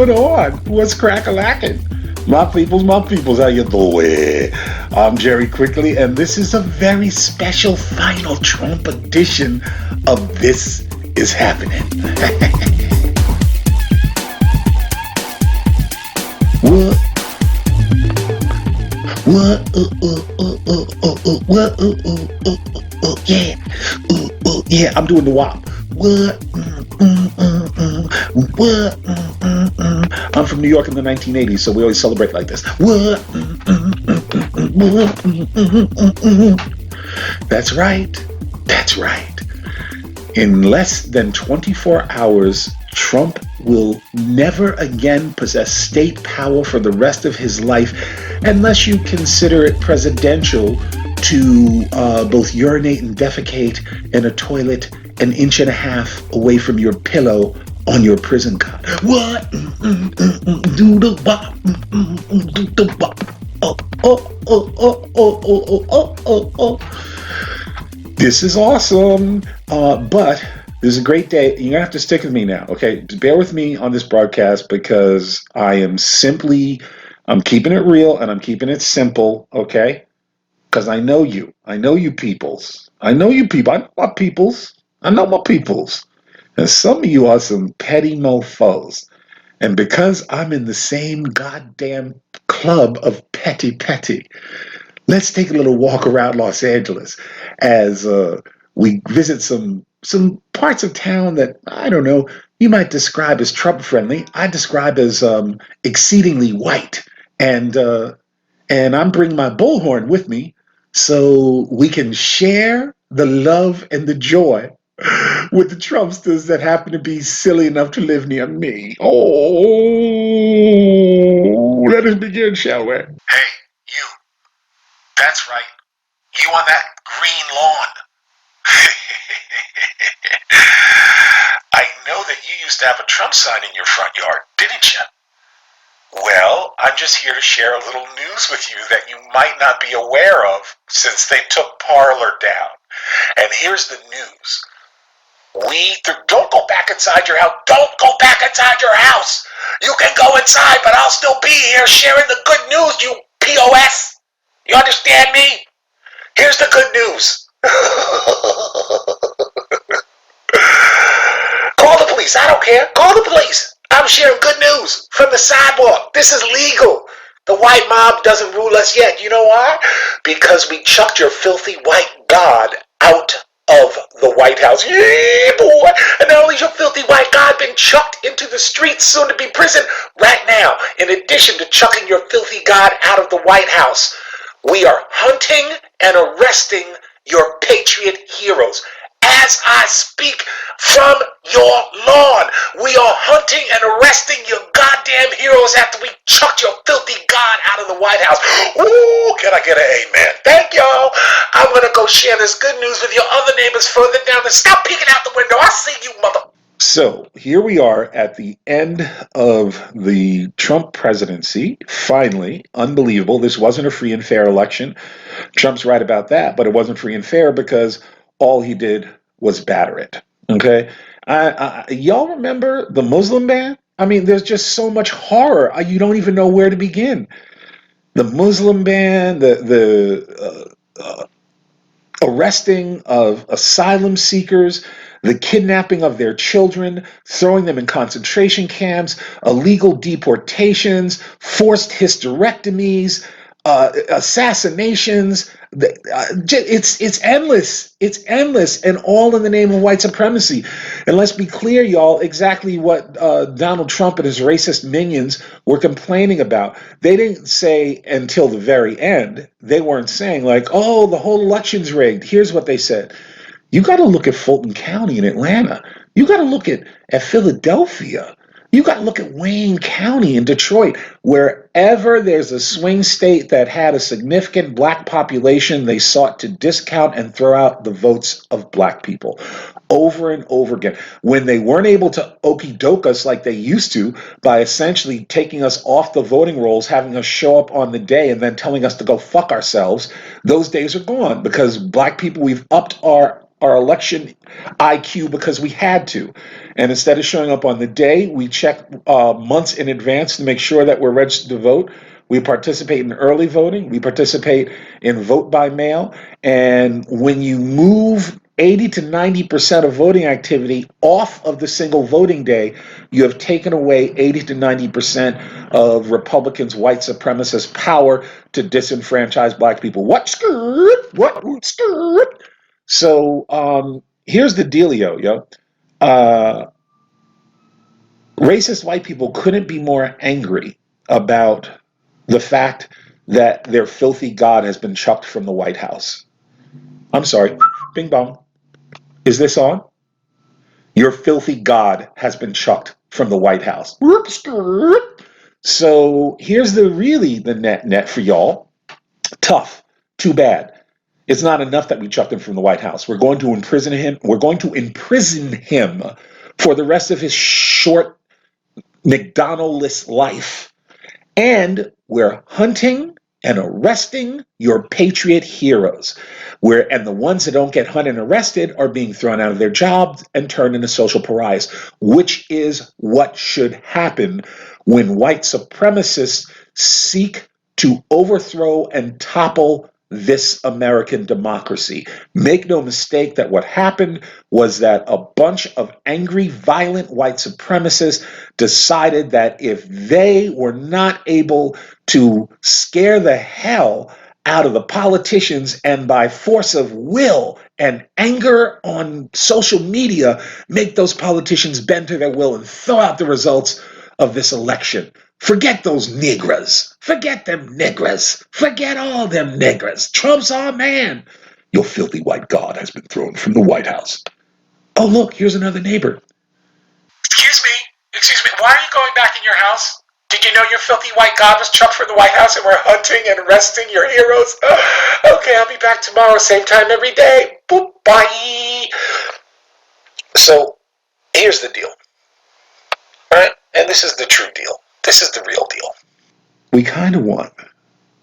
going on? What's crack-a-lackin'? My peoples, how you doing? I'm Jerry Quickly, and this is a very special final Trump edition of This Is Happening. What? Yeah. Yeah, I'm doing the WAP. What? What? I'm from New York in the 1980s, so we always celebrate like this. What? That's right. That's right. In less than 24 hours, Trump will never again possess state power for the rest of his life, unless you consider it presidential to both urinate and defecate in a toilet an inch and a half away from your pillow on your prison cot. What? Do the bop. Do the bop. Oh. This is awesome. But this is a great day. You're going to have to stick with me now, okay? Bear with me on this broadcast because I'm keeping it real and I'm keeping it simple, okay? Because I know you. I know you peoples. I know you people. I know my peoples. I know my peoples. And some of you are some petty mofos. And because I'm in the same goddamn club of petty, let's take a little walk around Los Angeles as we visit some parts of town that, I don't know, you might describe as Trump-friendly. I describe as exceedingly white. And I'm bringing my bullhorn with me so we can share the love and the joy with the Trumpsters that happen to be silly enough to live near me. Oh, let us begin, shall we? Hey, you. That's right. You on that green lawn. I know that you used to have a Trump sign in your front yard, didn't you? Well, I'm just here to share a little news with you that you might not be aware of since they took Parler down. And here's the news. Don't go back inside your house. Don't go back inside your house. You can go inside, but I'll still be here sharing the good news, you POS. You understand me? Here's the good news. Call the police. I don't care. Call the police. I'm sharing good news from the sidewalk. This is legal. The white mob doesn't rule us yet. You know why? Because we chucked your filthy white god out of the White House. Yeah, boy. And not only is your filthy white god been chucked into the streets, soon to be prison, right now, in addition to chucking your filthy god out of the White House, we are hunting and arresting your patriot heroes. As I speak from your lawn, we are hunting and arresting your goddamn heroes after we chucked your filthy god out of the White House. Ooh, can I get an amen? Thank y'all. I'm going to go share this good news with your other neighbors further down. And stop peeking out the window. I see you, mother. So here we are at the end of the Trump presidency. Finally, unbelievable. This wasn't a free and fair election. Trump's right about that, but it wasn't free and fair because all he did was batter it. Okay, y'all remember the Muslim ban? I mean, there's just so much horror. You don't even know where to begin. The Muslim ban, the arresting of asylum seekers, the kidnapping of their children, throwing them in concentration camps, illegal deportations, forced hysterectomies, assassinations. It's endless. It's endless, and all in the name of white supremacy. And let's be clear, y'all, exactly what Donald Trump and his racist minions were complaining about. They didn't say until the very end. They weren't saying like, oh, the whole election's rigged. Here's what they said. You got to look at Fulton County in Atlanta. You got to look at Philadelphia. You got to look at Wayne County in Detroit. Wherever there's a swing state that had a significant black population, they sought to discount and throw out the votes of black people over and over again. When they weren't able to okey-doke us like they used to by essentially taking us off the voting rolls, having us show up on the day and then telling us to go fuck ourselves, those days are gone because black people, we've upped our our election IQ because we had to. And instead of showing up on the day, we check months in advance to make sure that we're registered to vote. We participate in early voting. We participate in vote by mail. And when you move 80 to 90% of voting activity off of the single voting day, you have taken away 80 to 90% of Republicans' white supremacist power to disenfranchise black people. What skirt? What skirt? So here's the dealio, yo. Racist white people couldn't be more angry about the fact that their filthy god has been chucked from the White House. I'm sorry. Bing bong. Is this on? Your filthy god has been chucked from the White House. So here's the net for y'all. Tough. Too bad. It's not enough that we chucked him from the White House. We're going to imprison him. We're going to imprison him for the rest of his short McDonaldless life. And we're hunting and arresting your patriot heroes. And the ones that don't get hunted and arrested are being thrown out of their jobs and turned into social pariahs, which is what should happen when white supremacists seek to overthrow and topple this American democracy. Make no mistake that what happened was that a bunch of angry, violent white supremacists decided that if they were not able to scare the hell out of the politicians and by force of will and anger on social media, make those politicians bend to their will and throw out the results of this election. Forget those niggas. Forget them niggas. Forget all them niggas. Trump's our man. Your filthy white god has been thrown from the White House. Oh, look, here's another neighbor. Excuse me, why are you going back in your house? Did you know your filthy white god was chucked from the White House and we're hunting and arresting your heroes? Okay, I'll be back tomorrow, same time every day. Boop, bye. So, here's the deal. Alright? And this is the true deal. This is the real deal. We kind of won.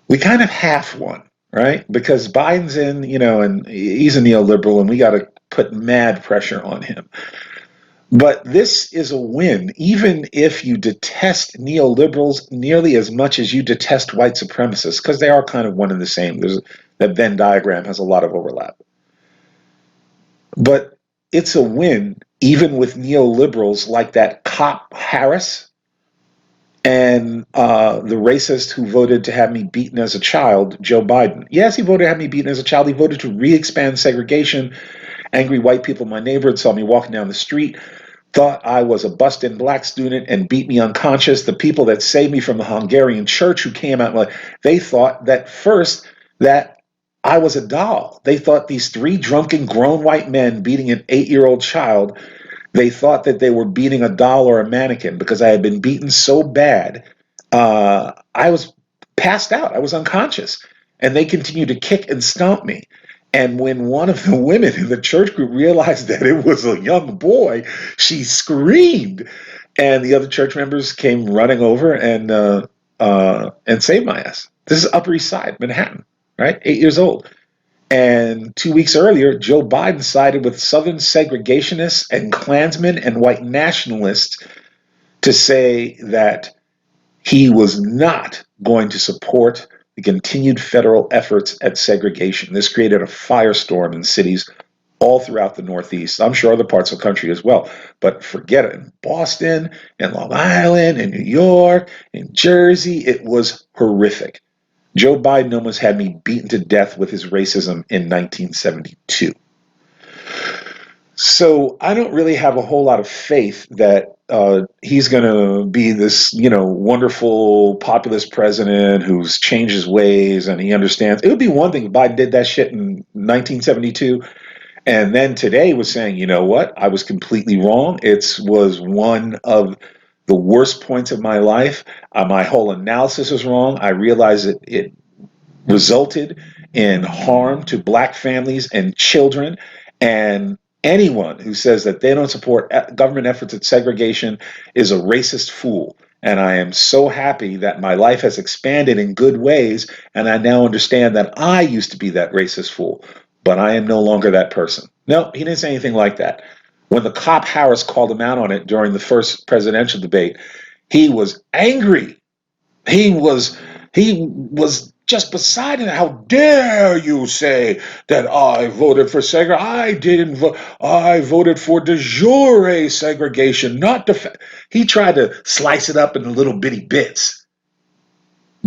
We kind of half won, right? Because Biden's in, and he's a neoliberal, and we got to put mad pressure on him. But this is a win, even if you detest neoliberals nearly as much as you detest white supremacists, because they are kind of one and the same. That Venn diagram has a lot of overlap. But it's a win, even with neoliberals like that cop Harris and the racist who voted to have me beaten as a child, Joe Biden. Yes, he voted to have me beaten as a child. He voted to re-expand segregation. Angry white people in my neighborhood saw me walking down the street, thought I was a busted black student and beat me unconscious. The people that saved me from the Hungarian church who came out, they thought that first that I was a doll. They thought these three drunken grown white men beating an 8-year-old child, they thought that they were beating a doll or a mannequin because I had been beaten so bad. I was passed out. I was unconscious. And they continued to kick and stomp me. And when one of the women in the church group realized that it was a young boy, she screamed. And the other church members came running over and saved my ass. This is Upper East Side, Manhattan, right? 8 years old. And 2 weeks earlier, Joe Biden sided with Southern segregationists and Klansmen and white nationalists to say that he was not going to support the continued federal efforts at segregation. This created a firestorm in cities all throughout the Northeast. I'm sure other parts of the country as well. But forget it. In Boston, in Long Island, in New York, in Jersey, it was horrific. Joe Biden almost had me beaten to death with his racism in 1972. So I don't really have a whole lot of faith that he's going to be this, wonderful populist president who's changed his ways and he understands. It would be one thing if Biden did that shit in 1972 and then today was saying, you know what, I was completely wrong. It was one of the worst points of my life. My whole analysis was wrong. I realized that it resulted in harm to black families and children. And anyone who says that they don't support government efforts at segregation is a racist fool. And I am so happy that my life has expanded in good ways. And I now understand that I used to be that racist fool. but I am no longer that person. No, he didn't say anything like that. When the cop Harris called him out on it during the first presidential debate, he was angry. He was just beside it. How dare you say that I voted for segregation? I didn't vote. I voted for de jure segregation, not He tried to slice it up into little bitty bits.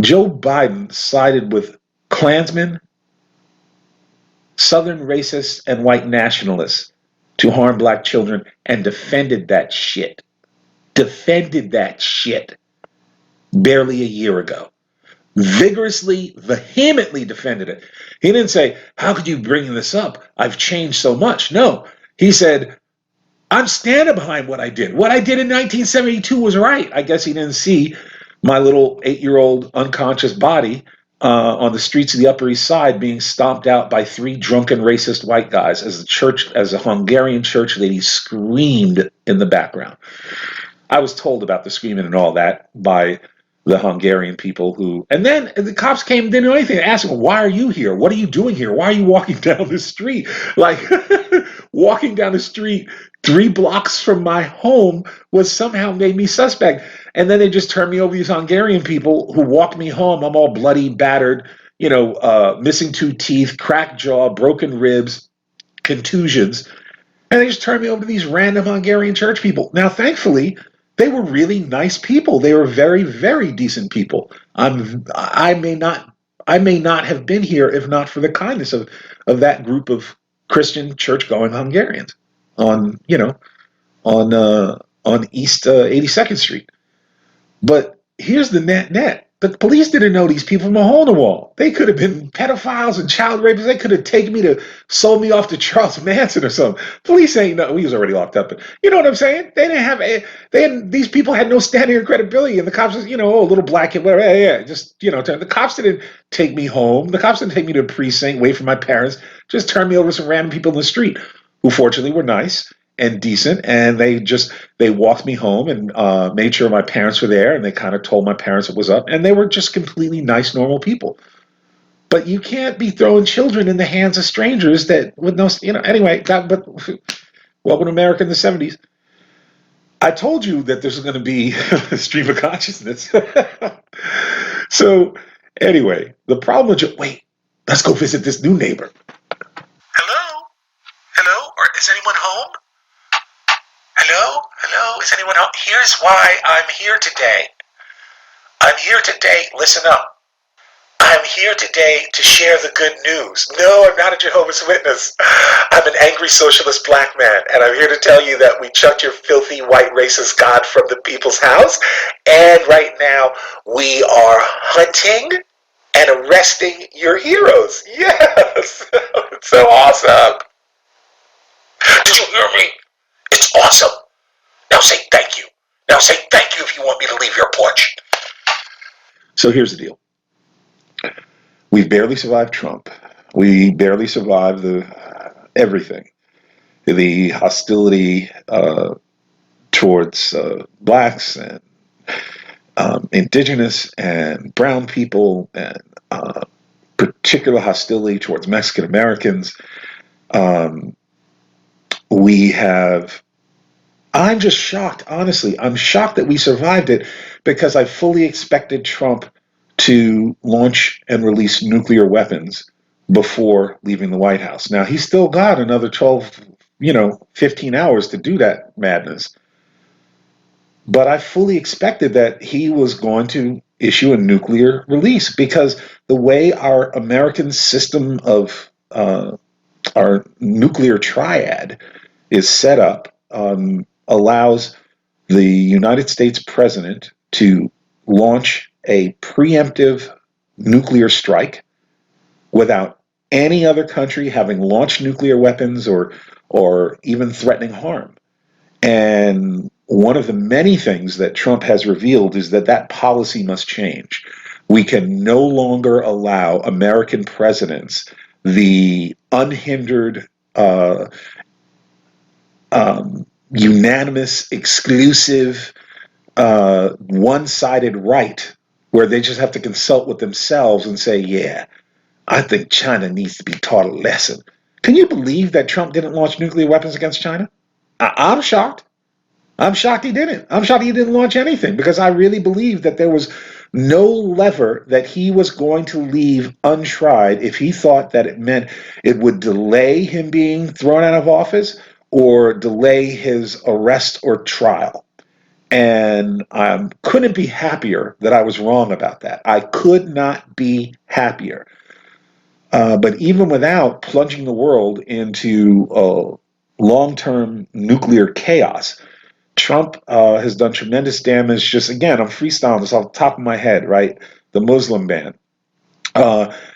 Joe Biden sided with Klansmen, Southern racists, and white nationalists to harm black children and defended that shit. Defended that shit barely a year ago. Vigorously, vehemently defended it. He didn't say, how could you bring this up? I've changed so much. No, he said, I'm standing behind what I did. What I did in 1972 was right. I guess he didn't see my little 8-year-old unconscious body on the streets of the Upper East Side being stomped out by 3 drunken racist white guys as a Hungarian church lady screamed in the background. I was told about the screaming and all that by the Hungarian people and then the cops came, didn't do anything. They asked him, why are you here? What are you doing here? Why are you walking down the street? Like, walking down the street 3 blocks from my home was somehow made me suspect. And then they just turned me over to these Hungarian people who walked me home. I'm all bloody, battered, missing 2 teeth, cracked jaw, broken ribs, contusions. And they just turned me over to these random Hungarian church people. Now, thankfully, they were really nice people. They were very, very decent people. I may not have been here if not for the kindness of that group of Christian church-going Hungarians on on East 82nd Street. But here's the net. The police didn't know these people from a hole in the wall. They could have been pedophiles and child rapists. They could have taken me sold me off to Charles Manson or something. Police ain't know. He was already locked up. But you know what I'm saying? These people had no standing or credibility. And the cops was, oh, a little black kid, whatever. Yeah, just, the cops didn't take me home. The cops didn't take me to a precinct, wait for my parents. Just turned me over to some random people in the street who fortunately were nice and decent, and they walked me home and made sure my parents were there, and they kind of told my parents what was up, and they were just completely nice, normal people. But you can't be throwing children in the hands of strangers that with no, anyway. But welcome to America in the '70s. I told you that this is going to be a stream of consciousness. So anyway, the problem with wait, let's go visit this new neighbor. Hello, or is anyone home? Hello, is anyone home? Here's why I'm here today. Listen up. I'm here today to share the good news. No, I'm not a Jehovah's Witness. I'm an angry socialist black man, and I'm here to tell you that we chucked your filthy white racist God from the people's house, and right now we are hunting and arresting your heroes. Yes! It's so awesome. Did you hear me? It's awesome. Now say thank you. Now say thank you if you want me to leave your porch. So here's the deal. We barely survived Trump. We barely survived everything. The hostility towards blacks and indigenous and brown people, and particular hostility towards Mexican Americans. I'm just shocked, honestly. I'm shocked that we survived it because I fully expected Trump to launch and release nuclear weapons before leaving the White House. Now, he's still got another 12, 15 hours to do that madness. But I fully expected that he was going to issue a nuclear release because the way our American system of our nuclear triad is set up allows the United States president to launch a preemptive nuclear strike without any other country having launched nuclear weapons or even threatening harm. And one of the many things that Trump has revealed is that policy must change. We can no longer allow American presidents the unhindered unanimous, exclusive, one-sided right where they just have to consult with themselves and say, yeah, I think China needs to be taught a lesson. Can you believe that Trump didn't launch nuclear weapons against China? I'm shocked. I'm shocked he didn't. I'm shocked he didn't launch anything because I really believe that there was no lever that he was going to leave untried if he thought that it meant it would delay him being thrown out of office or delay his arrest or trial. And I couldn't be happier that I was wrong about that. I could not be happier. But even without plunging the world into long-term nuclear chaos, Trump has done tremendous damage. Just again, I'm freestyling this off the top of my head, right? The Muslim ban.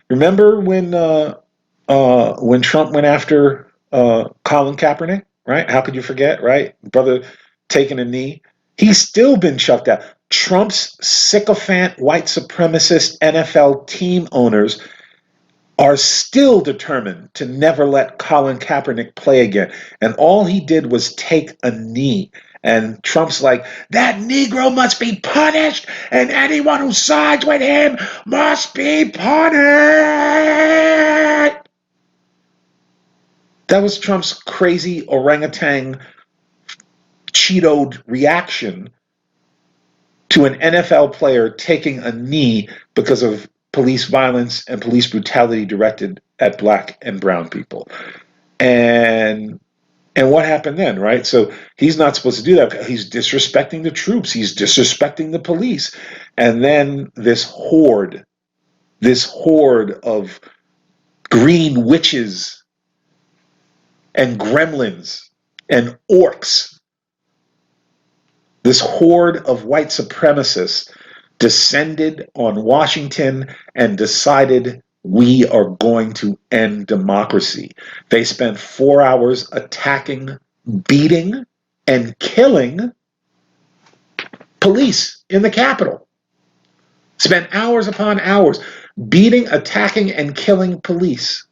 Remember when Trump went after Colin Kaepernick, right? How could you forget, right? Brother taking a knee. He's still been chucked out. Trump's sycophant white supremacist NFL team owners are still determined to never let Colin Kaepernick play again. And all he did was take a knee. And Trump's like, that Negro must be punished, and anyone who sides with him must be punished. That was Trump's crazy orangutan Cheetoed reaction to an NFL player taking a knee because of police violence and police brutality directed at black and brown people. And what happened then, right? So he's not supposed to do that. He's disrespecting the troops. He's disrespecting the police. And then this horde of green witches and gremlins and orcs, this horde of white supremacists descended on Washington and decided we are going to end democracy. They spent 4 hours attacking, beating, and killing police in the Capitol. Spent hours upon hours beating, attacking, and killing police.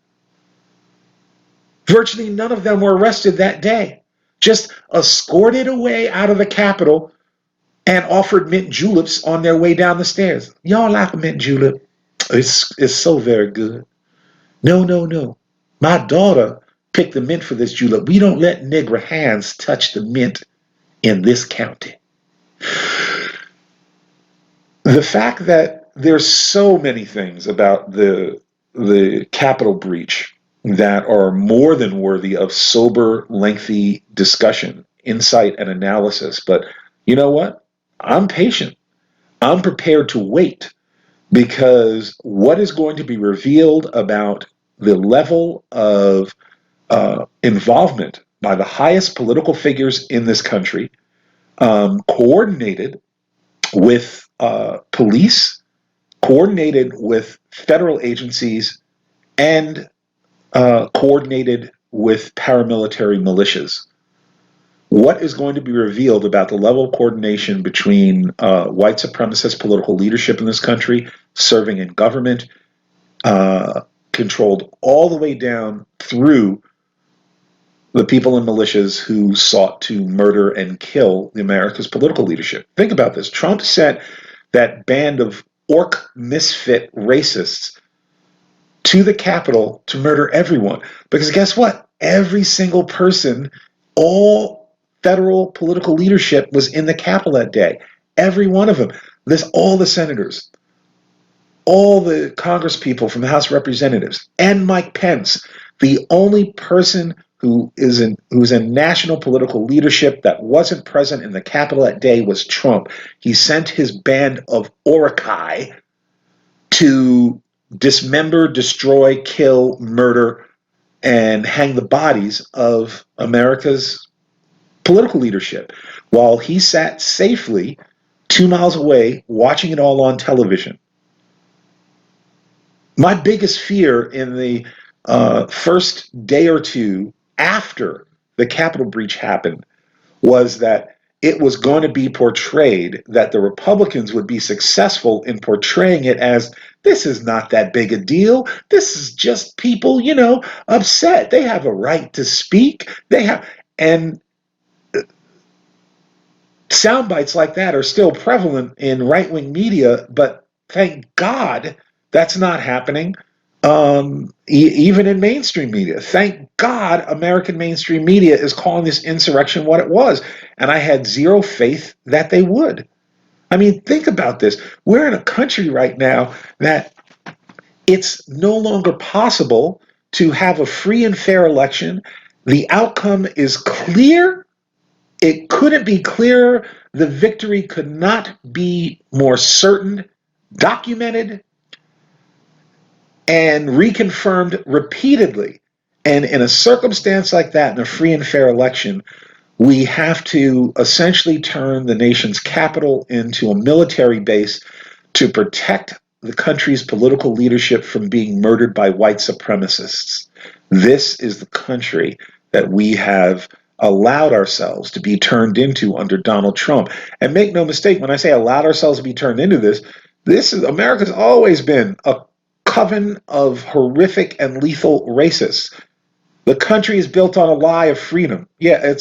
Virtually none of them were arrested that day. Just escorted away out of the Capitol and offered mint juleps on their way down the stairs. Y'all like a mint julep? It's so very good. No, no, no. My daughter picked the mint for this julep. We don't let nigger hands touch the mint in this county. The fact that there's so many things about the Capitol breach that are more than worthy of sober, lengthy discussion, insight, and analysis. But you know what? I'm patient. I'm prepared to wait because what is going to be revealed about the level of involvement by the highest political figures in this country, coordinated with police, coordinated with federal agencies, and coordinated with paramilitary militias. What is going to be revealed about the level of coordination between white supremacist political leadership in this country, serving in government, controlled all the way down through the people in militias who sought to murder and kill America's political leadership? Think about this. Trump sent that band of orc misfit racists to the Capitol to murder everyone. Because guess what? Every single person, all federal political leadership was in the Capitol that day. Every one of them. All the senators, all the Congress people from the House of Representatives, and Mike Pence. The only person who's in national political leadership that wasn't present in the Capitol that day was Trump. He sent his band of Orokai to dismember, destroy, kill, murder, and hang the bodies of America's political leadership while he sat safely 2 miles away watching it all on television. My biggest fear in the first day or two after the Capitol breach happened was that it was going to be portrayed that the Republicans would be successful in portraying it as this is not that big a deal. This is just people, upset. They have a right to speak. And sound bites like that are still prevalent in right-wing media, but thank God that's not happening. even in mainstream media. Thank God American mainstream media is calling this insurrection what it was. And I had zero faith that they would. I mean, think about this. We're in a country right now that it's no longer possible to have a free and fair election. The outcome is clear. It couldn't be clearer. The victory could not be more certain, documented, and reconfirmed repeatedly. And in a circumstance like that, in a free and fair election, we have to essentially turn the nation's capital into a military base to protect the country's political leadership from being murdered by white supremacists. This is the country that we have allowed ourselves to be turned into under Donald Trump. And make no mistake, when I say allowed ourselves to be turned into this is America's always been a coven of horrific and lethal racists. The country is built on a lie of freedom. Yeah,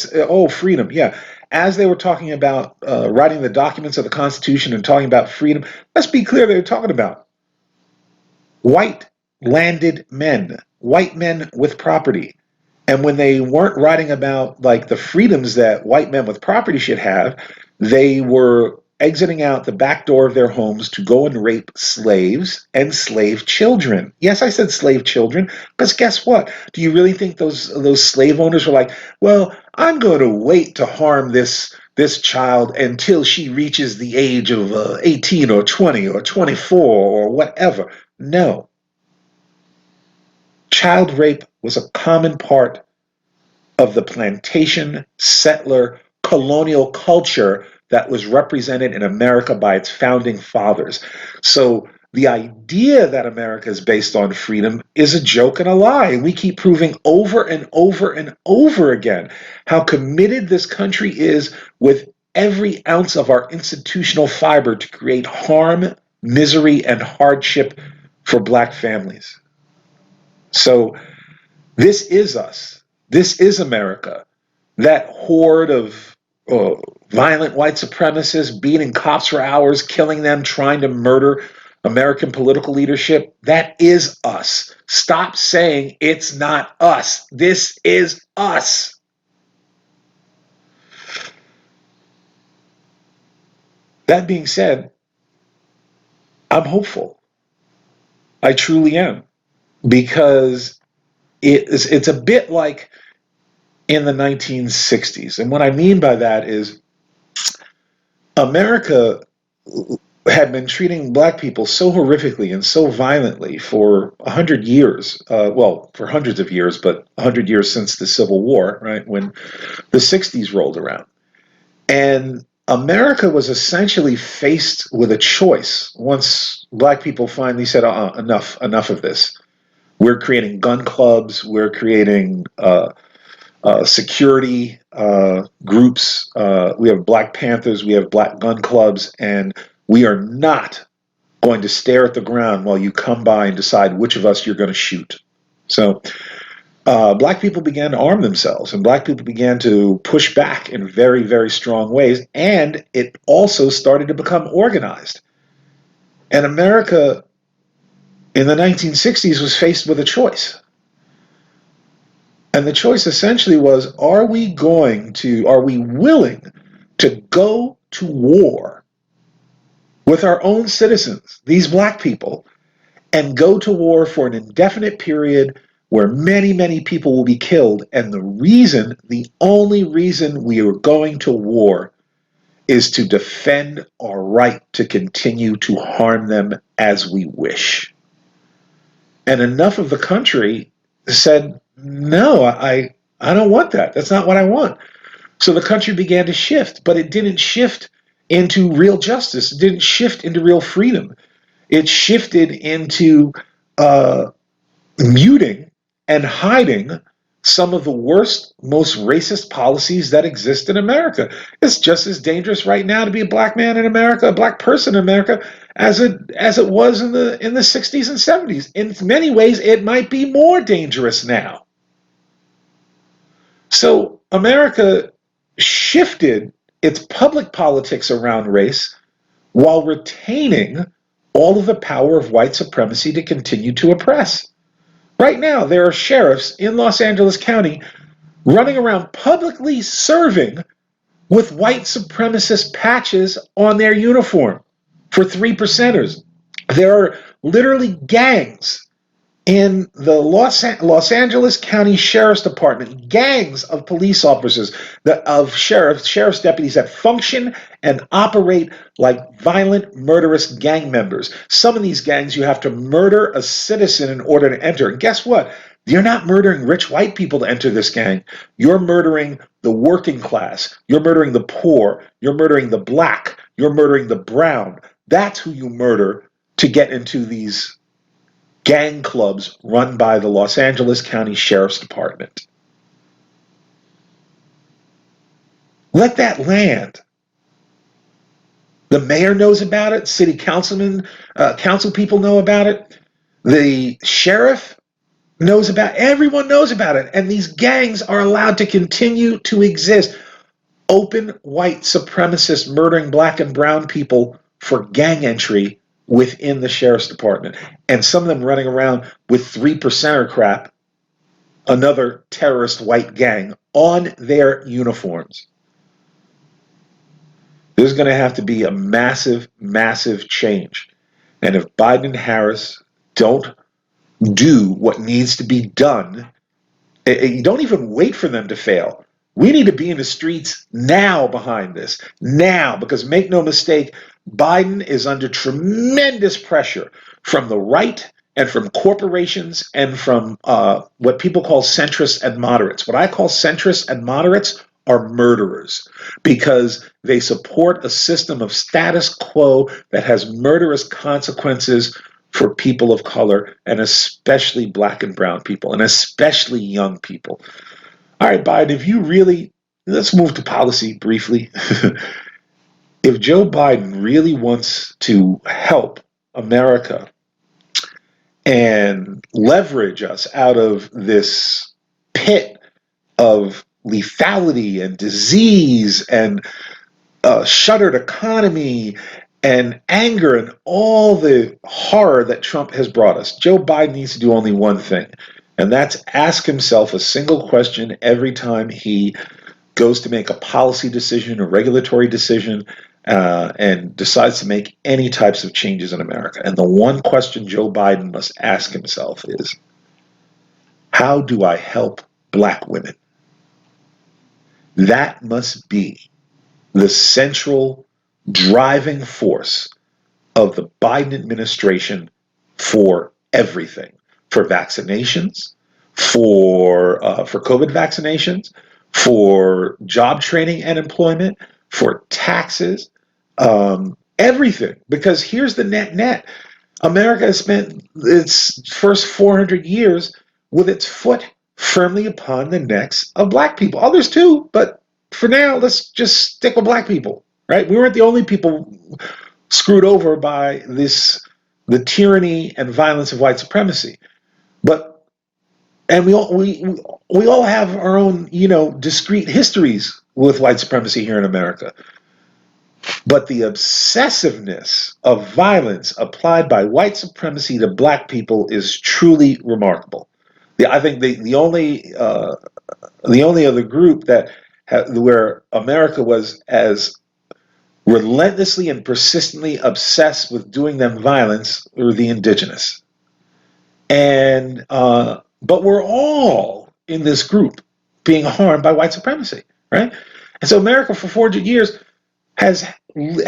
freedom. Yeah. As they were talking about writing the documents of the Constitution and talking about freedom, let's be clear, they were talking about white landed men, white men with property. And when they weren't writing about like the freedoms that white men with property should have, they were exiting out the back door of their homes to go and rape slaves and slave children. Yes, I said slave children, because guess what? Do you really think those slave owners were like, well, I'm going to wait to harm this child until she reaches the age of 18 or 20 or 24 or whatever? No. Child rape was a common part of the plantation, settler, colonial culture that was represented in America by its founding fathers. So the idea that America is based on freedom is a joke and a lie. We keep proving over and over and over again how committed this country is with every ounce of our institutional fiber to create harm, misery, and hardship for Black families. So this is us. This is America. That horde of violent white supremacists beating cops for hours, killing them, trying to murder American political leadership, that is us. Stop saying it's not us. This is us. That being said, I'm hopeful. I truly am. Because it's a bit like in the 1960s. And what I mean by that is America had been treating Black people so horrifically and so violently for 100 years. Well, for hundreds of years, but 100 years since the Civil War, right, when the 60s rolled around. And America was essentially faced with a choice once Black people finally said, enough of this. We're creating gun clubs, we're creating security groups. We have Black Panthers, we have Black gun clubs, and we are not going to stare at the ground while you come by and decide which of us you're going to shoot. So Black people began to arm themselves, and Black people began to push back in very, very strong ways, and it also started to become organized. And America in the 1960s was faced with a choice. And the choice essentially was, are we willing to go to war with our own citizens, these Black people, and go to war for an indefinite period where many, many people will be killed? And the only reason we are going to war is to defend our right to continue to harm them as we wish. And enough of the country said, no, I don't want that. That's not what I want. So the country began to shift, but it didn't shift into real justice. It didn't shift into real freedom. It shifted into muting and hiding some of the worst, most racist policies that exist in America. It's just as dangerous right now to be a Black man in America, a Black person in America, as it was in the 60s and 70s. In many ways, it might be more dangerous now. So America shifted its public politics around race while retaining all of the power of white supremacy to continue to oppress. Right now, there are sheriffs in Los Angeles County running around publicly serving with white supremacist patches on their uniform for three percenters. There are literally gangs in the Los Angeles County Sheriff's Department, gangs of police officers, of sheriff's deputies that function and operate like violent, murderous gang members. Some of these gangs, you have to murder a citizen in order to enter. And guess what? You're not murdering rich white people to enter this gang. You're murdering the working class. You're murdering the poor. You're murdering the black. You're murdering the brown. That's who you murder to get into these gang clubs run by the Los Angeles County Sheriff's Department. Let that land. The mayor knows about it. City council people know about it. The sheriff knows about it. Everyone knows about it. And these gangs are allowed to continue to exist. Open white supremacists murdering black and brown people for gang entry within the sheriff's department. And some of them running around with 3%er crap, another terrorist white gang, on their uniforms. There's going to have to be a massive, massive change. And if Biden and Harris don't do what needs to be done, you don't even wait for them to fail. We need to be in the streets now behind this. Now, because make no mistake, Biden is under tremendous pressure from the right and from corporations and from what people call centrists and moderates. What I call centrists and moderates are murderers because they support a system of status quo that has murderous consequences for people of color, and especially black and brown people, and especially young people. All right, Biden, if you really, let's move to policy briefly. If Joe Biden really wants to help America and leverage us out of this pit of lethality and disease and shuttered economy and anger and all the horror that Trump has brought us, Joe Biden needs to do only one thing, and that's ask himself a single question every time he goes to make a policy decision, a regulatory decision, and decides to make any types of changes in America. And the one question Joe Biden must ask himself is, how do I help black women? That must be the central driving force of the Biden administration for everything, for vaccinations, for COVID vaccinations, for job training and employment, for taxes, everything. Because here's the net. America has spent its first 400 years with its foot firmly upon the necks of black people. Others too, but for now, let's just stick with black people, right? We weren't the only people screwed over by the tyranny and violence of white supremacy. But and we all have our own, discrete histories with white supremacy here in America. But the obsessiveness of violence applied by white supremacy to black people is truly remarkable. I think the only other group where America was as relentlessly and persistently obsessed with doing them violence were the indigenous. And but we're all in this group being harmed by white supremacy, right? And so America for 400 years has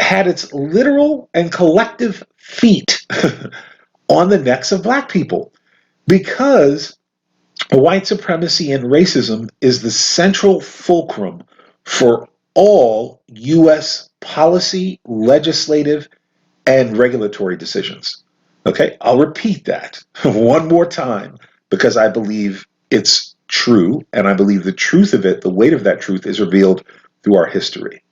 had its literal and collective feet on the necks of black people because white supremacy and racism is the central fulcrum for all U.S. policy, legislative, and regulatory decisions. Okay, I'll repeat that one more time because I believe it's true, and I believe the truth of it, the weight of that truth, is revealed through our history.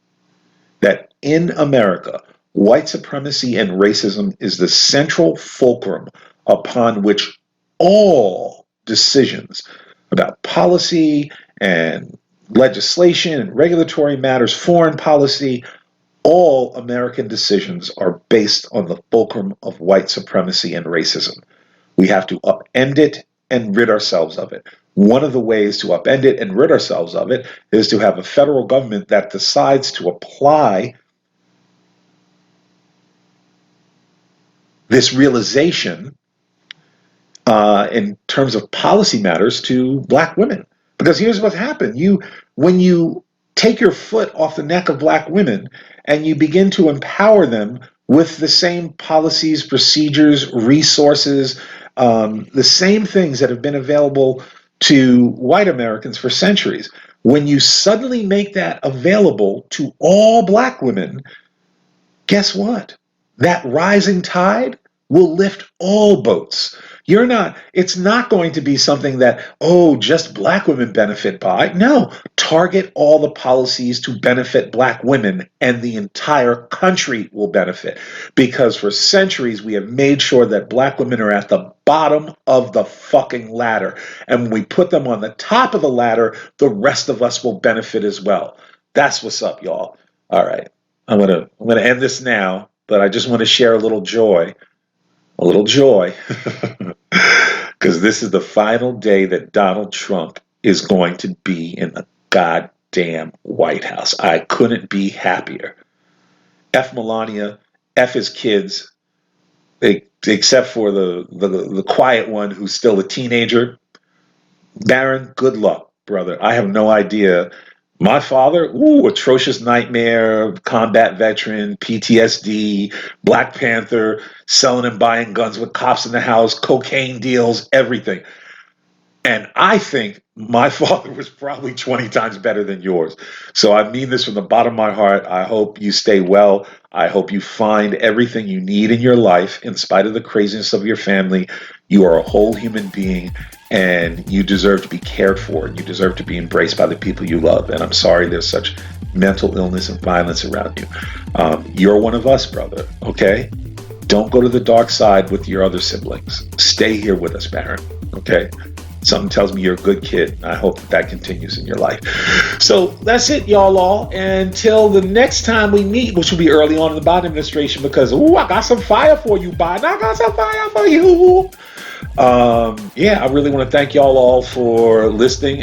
That in America, white supremacy and racism is the central fulcrum upon which all decisions about policy and legislation and regulatory matters, foreign policy, all American decisions are based on the fulcrum of white supremacy and racism. We have to upend it and rid ourselves of it. One of the ways to upend it and rid ourselves of it is to have a federal government that decides to apply this realization in terms of policy matters to black women. Because here's what's happened. When you take your foot off the neck of black women and you begin to empower them with the same policies, procedures, resources, the same things that have been available to white Americans for centuries, when you suddenly make that available to all black women, guess what? That rising tide will lift all boats. It's not going to be something that, oh, just black women benefit by. No, target all the policies to benefit black women and the entire country will benefit. Because for centuries, we have made sure that black women are at the bottom of the fucking ladder. And when we put them on the top of the ladder, the rest of us will benefit as well. That's what's up, y'all. All right. I'm gonna end this now, but I just want to share a little joy, because this is the final day that Donald Trump is going to be in the goddamn White House. I couldn't be happier. F Melania, F his kids, except for the quiet one who's still a teenager. Barron, good luck, brother. I have no idea. My father, atrocious nightmare, combat veteran, PTSD, Black Panther, selling and buying guns with cops in the house, cocaine deals, everything. And I think my father was probably 20 times better than yours. So I mean this from the bottom of my heart. I hope you stay well. I hope you find everything you need in your life, in spite of the craziness of your family. You are a whole human being, and you deserve to be cared for, and you deserve to be embraced by the people you love. And I'm sorry there's such mental illness and violence around you. You're one of us, brother, okay? Don't go to the dark side with your other siblings. Stay here with us, Barron, okay? Something tells me you're a good kid. I hope that continues in your life. So that's it, y'all all. Until the next time we meet, which will be early on in the Biden administration, because, I got some fire for you, Biden. I got some fire for you. I really want to thank y'all all for listening,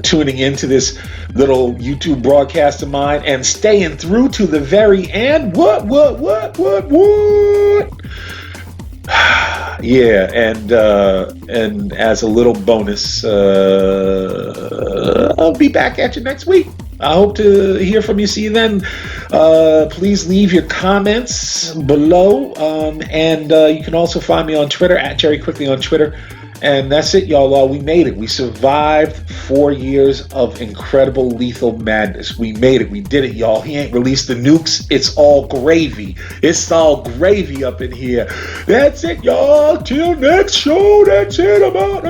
tuning into this little YouTube broadcast of mine, and staying through to the very end. What? Yeah, and as a little bonus, I'll be back at you next week. I hope to hear from you. See you then. Please leave your comments below, and you can also find me on Twitter at Jerry Quickly on Twitter. And that's it, y'all. We made it. We survived 4 years of incredible lethal madness. We made it. We did it, y'all. He ain't released the nukes. It's all gravy. It's all gravy up in here. That's it, y'all. Till next show. That's it. About.